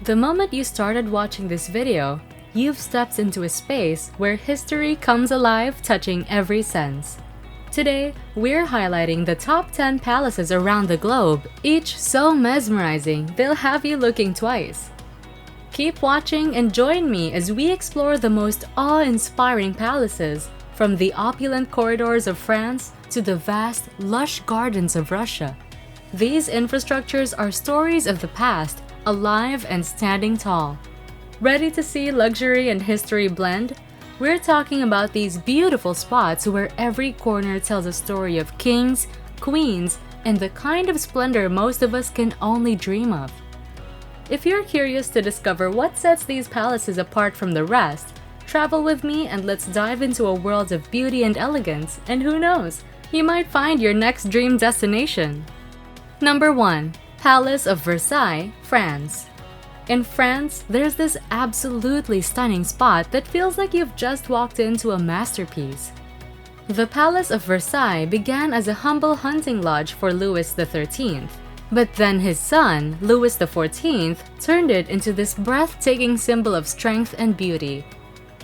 The moment you started watching this video, you've stepped into a space where history comes alive, touching every sense. Today, we're highlighting the top 10 palaces around the globe, each so mesmerizing they'll have you looking twice. Keep watching and join me as we explore the most awe-inspiring palaces, from the opulent corridors of France to the vast, lush gardens of Russia. These infrastructures are stories of the past, alive and standing tall. Ready to see luxury and history blend? We're talking about these beautiful spots where every corner tells a story of kings, queens, and the kind of splendor most of us can only dream of. If you're curious to discover what sets these palaces apart from the rest, travel with me and let's dive into a world of beauty and elegance, and who knows, you might find your next dream destination. Number 1. Palace of Versailles, France. In France, there's this absolutely stunning spot that feels like you've just walked into a masterpiece. The Palace of Versailles began as a humble hunting lodge for Louis XIII, but then his son, Louis XIV, turned it into this breathtaking symbol of strength and beauty.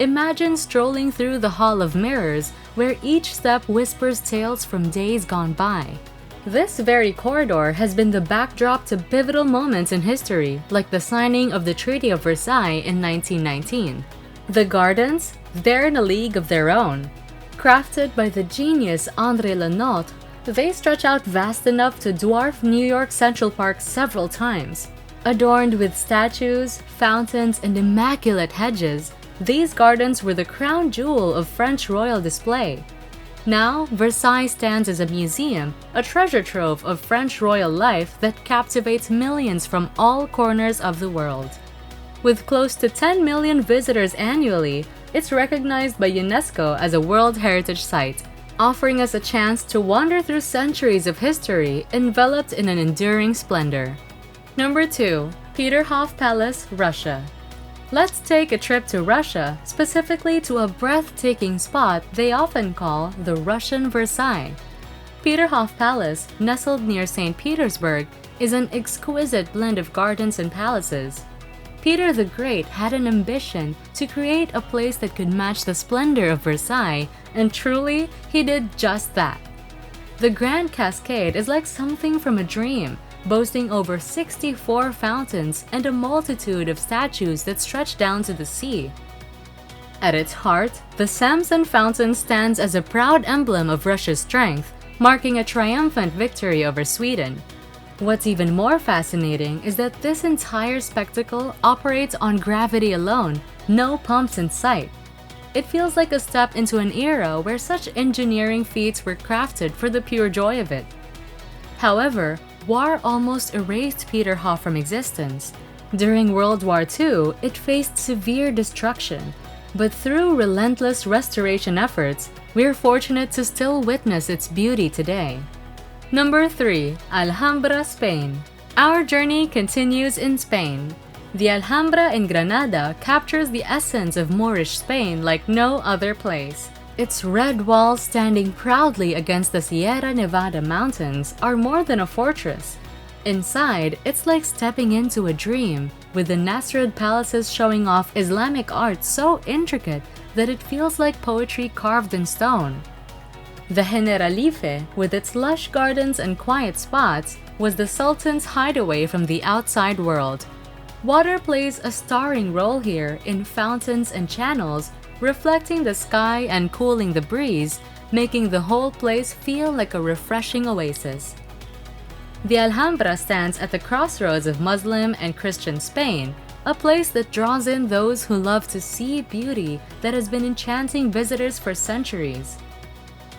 Imagine strolling through the Hall of Mirrors, where each step whispers tales from days gone by. This very corridor has been the backdrop to pivotal moments in history, like the signing of the Treaty of Versailles in 1919. The gardens? They're in a league of their own. Crafted by the genius André Lenôtre, they stretch out vast enough to dwarf New York Central Park several times. Adorned with statues, fountains, and immaculate hedges, these gardens were the crown jewel of French royal display. Now, Versailles stands as a museum, a treasure trove of French royal life that captivates millions from all corners of the world. With close to 10 million visitors annually, it's recognized by UNESCO as a World Heritage Site, offering us a chance to wander through centuries of history enveloped in an enduring splendor. Number 2. Peterhof Palace, Russia. Let's take a trip to Russia, specifically to a breathtaking spot they often call the Russian Versailles. Peterhof Palace, nestled near St. Petersburg, is an exquisite blend of gardens and palaces. Peter the Great had an ambition to create a place that could match the splendor of Versailles, and truly, he did just that. The Grand Cascade is like something from a dream, boasting over 64 fountains and a multitude of statues that stretch down to the sea. At its heart, the Samson Fountain stands as a proud emblem of Russia's strength, marking a triumphant victory over Sweden. What's even more fascinating is that this entire spectacle operates on gravity alone, no pumps in sight. It feels like a step into an era where such engineering feats were crafted for the pure joy of it. However, war almost erased Peterhof from existence. During World War II, it faced severe destruction, but through relentless restoration efforts, we're fortunate to still witness its beauty today. Number 3. Alhambra, Spain. Our journey continues in Spain. The Alhambra in Granada captures the essence of Moorish Spain like no other place. Its red walls standing proudly against the Sierra Nevada mountains are more than a fortress. Inside, it's like stepping into a dream, with the Nasrid palaces showing off Islamic art so intricate that it feels like poetry carved in stone. The Generalife, with its lush gardens and quiet spots, was the Sultan's hideaway from the outside world. Water plays a starring role here in fountains and channels, reflecting the sky and cooling the breeze, making the whole place feel like a refreshing oasis. The Alhambra stands at the crossroads of Muslim and Christian Spain, a place that draws in those who love to see beauty that has been enchanting visitors for centuries.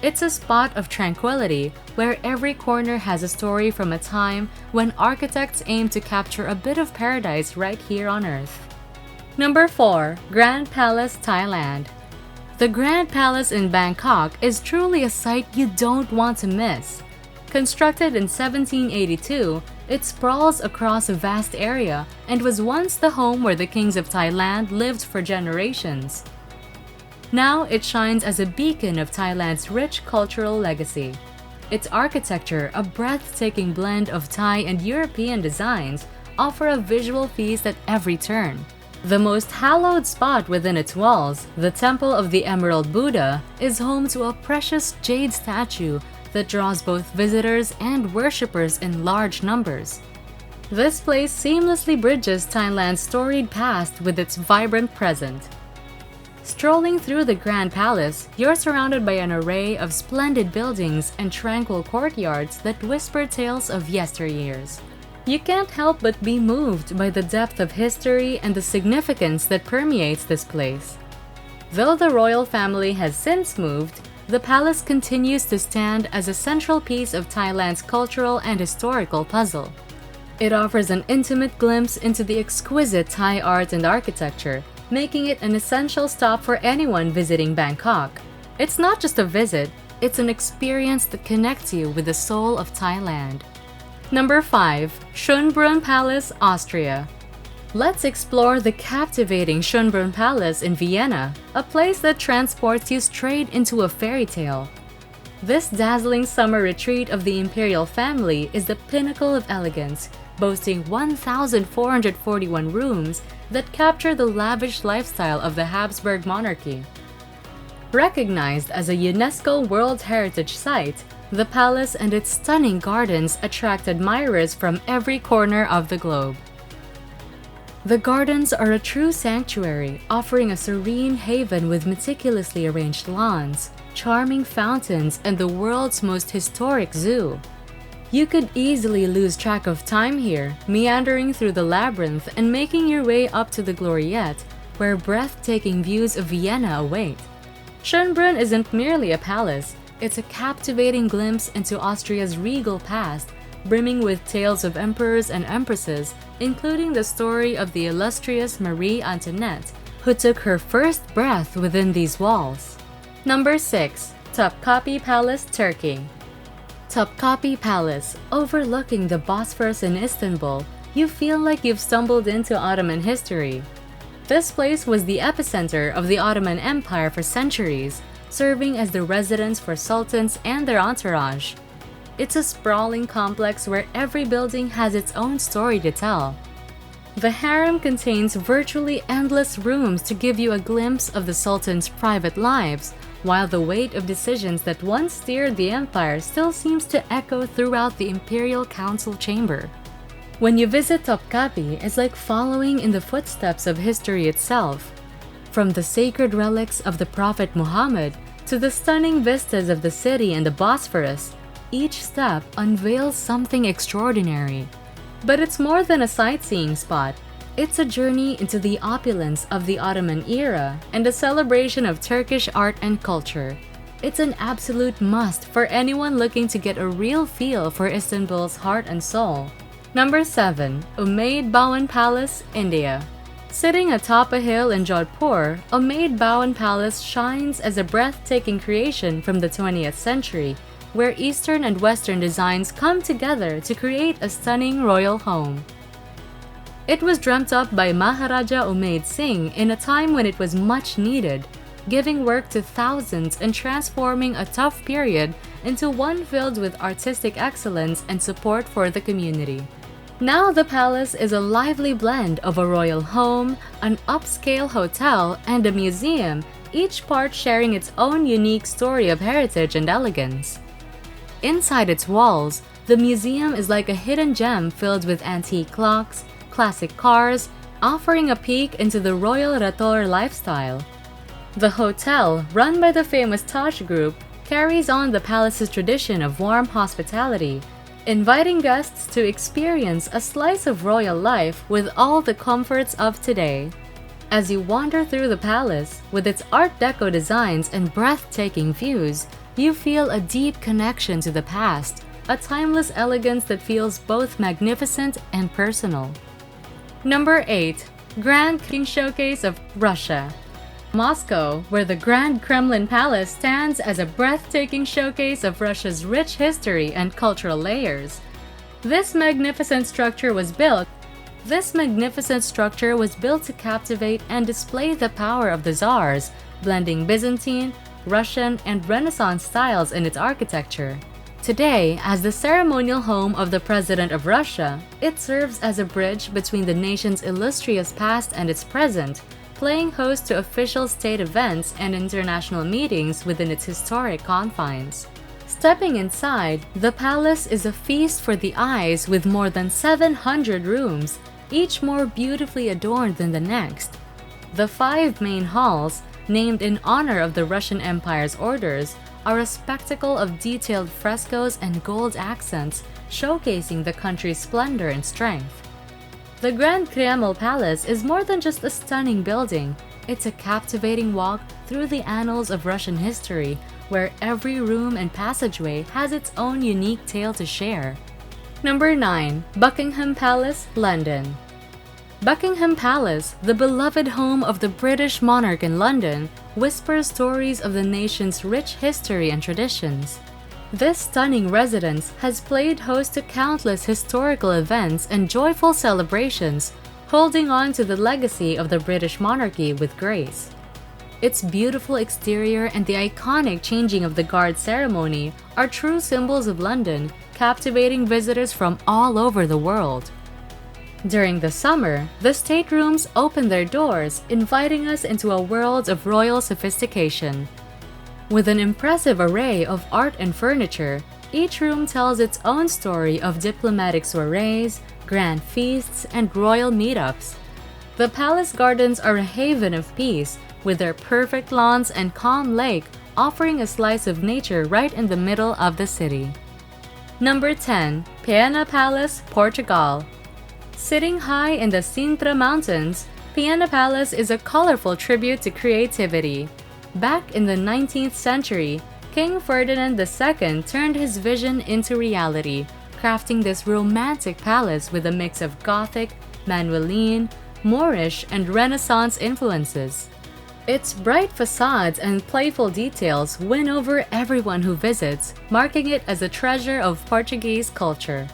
It's a spot of tranquility where every corner has a story from a time when architects aimed to capture a bit of paradise right here on Earth. Number 4. Grand Palace, Thailand. The Grand Palace in Bangkok is truly a sight you don't want to miss. Constructed in 1782, it sprawls across a vast area and was once the home where the kings of Thailand lived for generations. Now it shines as a beacon of Thailand's rich cultural legacy. Its architecture, a breathtaking blend of Thai and European designs, offer a visual feast at every turn. The most hallowed spot within its walls, the Temple of the Emerald Buddha, is home to a precious jade statue that draws both visitors and worshippers in large numbers. This place seamlessly bridges Thailand's storied past with its vibrant present. Strolling through the Grand Palace, you're surrounded by an array of splendid buildings and tranquil courtyards that whisper tales of yesteryears. You can't help but be moved by the depth of history and the significance that permeates this place. Though the royal family has since moved, the palace continues to stand as a central piece of Thailand's cultural and historical puzzle. It offers an intimate glimpse into the exquisite Thai art and architecture, making it an essential stop for anyone visiting Bangkok. It's not just a visit, it's an experience that connects you with the soul of Thailand. Number 5. Schobrunn Palace, Austria. Let's explore the captivating Schobrunn Palace in Vienna, a place that transports you straight into a fairy tale. This dazzling summer retreat of the imperial family is the pinnacle of elegance, boasting 1,441 rooms that capture the lavish lifestyle of the Habsburg monarchy. Recognized as a UNESCO World Heritage Site, the palace and its stunning gardens attract admirers from every corner of the globe. The gardens are a true sanctuary, offering a serene haven with meticulously arranged lawns, charming fountains, and the world's most historic zoo. You could easily lose track of time here, meandering through the labyrinth and making your way up to the Gloriette, where breathtaking views of Vienna await. Schobrunn isn't merely a palace, it's a captivating glimpse into Austria's regal past, brimming with tales of emperors and empresses, including the story of the illustrious Marie Antoinette, who took her first breath within these walls. Number 6. Topkapi Palace, Turkey. Topkapi Palace, overlooking the Bosphorus in Istanbul, you feel like you've stumbled into Ottoman history. This place was the epicenter of the Ottoman Empire for centuries, serving as the residence for sultans and their entourage. It's a sprawling complex where every building has its own story to tell. The harem contains virtually endless rooms to give you a glimpse of the sultan's private lives, while the weight of decisions that once steered the empire still seems to echo throughout the imperial council chamber. When you visit Topkapi, it's like following in the footsteps of history itself. From the sacred relics of the Prophet Muhammad to the stunning vistas of the city and the Bosphorus, each step unveils something extraordinary. But it's more than a sightseeing spot. It's a journey into the opulence of the Ottoman era and a celebration of Turkish art and culture. It's an absolute must for anyone looking to get a real feel for Istanbul's heart and soul. Number 7. Umaid Bhawan Palace, India. Sitting atop a hill in Jodhpur, Umaid Bhawan Palace shines as a breathtaking creation from the 20th century, where Eastern and Western designs come together to create a stunning royal home. It was dreamt up by Maharaja Umaid Singh in a time when it was much needed, giving work to thousands and transforming a tough period into one filled with artistic excellence and support for the community. Now the palace is a lively blend of a royal home, an upscale hotel, and a museum, each part sharing its own unique story of heritage and elegance. Inside its walls, the museum is like a hidden gem filled with antique clocks, classic cars, offering a peek into the royal Rator lifestyle. The hotel, run by the famous Taj Group, carries on the palace's tradition of warm hospitality, inviting guests to experience a slice of royal life with all the comforts of today. As you wander through the palace, with its Art Deco designs and breathtaking views, you feel a deep connection to the past, a timeless elegance that feels both magnificent and personal. Number 8. Grand King Showcase of Russia. Moscow, where the Grand Kremlin Palace stands as a breathtaking showcase of Russia's rich history and cultural layers. This magnificent structure was built to captivate and display the power of the Tsars, blending Byzantine, Russian, and Renaissance styles in its architecture. Today, as the ceremonial home of the President of Russia, it serves as a bridge between the nation's illustrious past and its present, playing host to official state events and international meetings within its historic confines. Stepping inside, the palace is a feast for the eyes with more than 700 rooms, each more beautifully adorned than the next. The 5 main halls, named in honor of the Russian Empire's orders, are a spectacle of detailed frescoes and gold accents, showcasing the country's splendor and strength. The Grand Kremlin Palace is more than just a stunning building. It's a captivating walk through the annals of Russian history, where every room and passageway has its own unique tale to share. Number 9. Buckingham Palace, London. Buckingham Palace, the beloved home of the British monarch in London, whispers stories of the nation's rich history and traditions. This stunning residence has played host to countless historical events and joyful celebrations, holding on to the legacy of the British monarchy with grace. Its beautiful exterior and the iconic changing of the guard ceremony are true symbols of London, captivating visitors from all over the world. During the summer, the staterooms open their doors, inviting us into a world of royal sophistication. With an impressive array of art and furniture, each room tells its own story of diplomatic soirees, grand feasts, and royal meetups. The palace gardens are a haven of peace, with their perfect lawns and calm lake offering a slice of nature right in the middle of the city. Number 10. Pena Palace, Portugal. Sitting high in the Sintra Mountains, Pena Palace is a colorful tribute to creativity. Back in the 19th century, King Ferdinand II turned his vision into reality, crafting this romantic palace with a mix of Gothic, Manueline, Moorish, and Renaissance influences. Its bright facades and playful details win over everyone who visits, marking it as a treasure of Portuguese culture.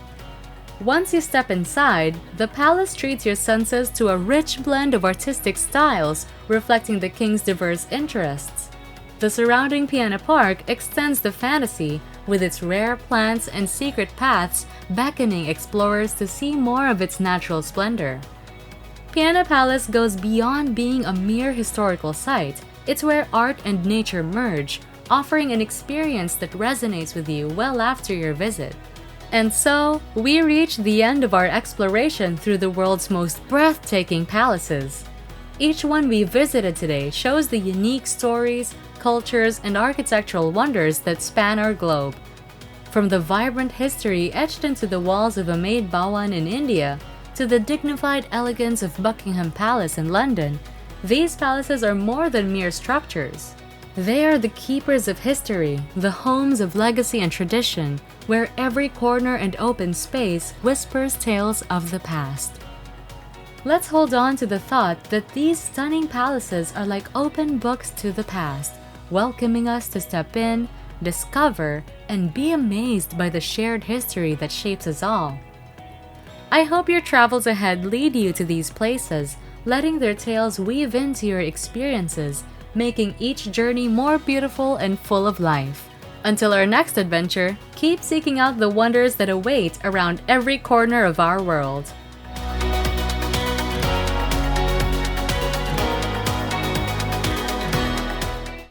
Once you step inside, the palace treats your senses to a rich blend of artistic styles, reflecting the king's diverse interests. The surrounding Pena Park extends the fantasy, with its rare plants and secret paths beckoning explorers to see more of its natural splendor. Pena Palace goes beyond being a mere historical site. It's where art and nature merge, offering an experience that resonates with you well after your visit. And so, we reach the end of our exploration through the world's most breathtaking palaces. Each one we visited today shows the unique stories, cultures, and architectural wonders that span our globe. From the vibrant history etched into the walls of Umaid Bhawan in India, to the dignified elegance of Buckingham Palace in London, these palaces are more than mere structures. They are the keepers of history, the homes of legacy and tradition, where every corner and open space whispers tales of the past. Let's hold on to the thought that these stunning palaces are like open books to the past, welcoming us to step in, discover, and be amazed by the shared history that shapes us all. I hope your travels ahead lead you to these places, letting their tales weave into your experiences, making each journey more beautiful and full of life. Until our next adventure, keep seeking out the wonders that await around every corner of our world.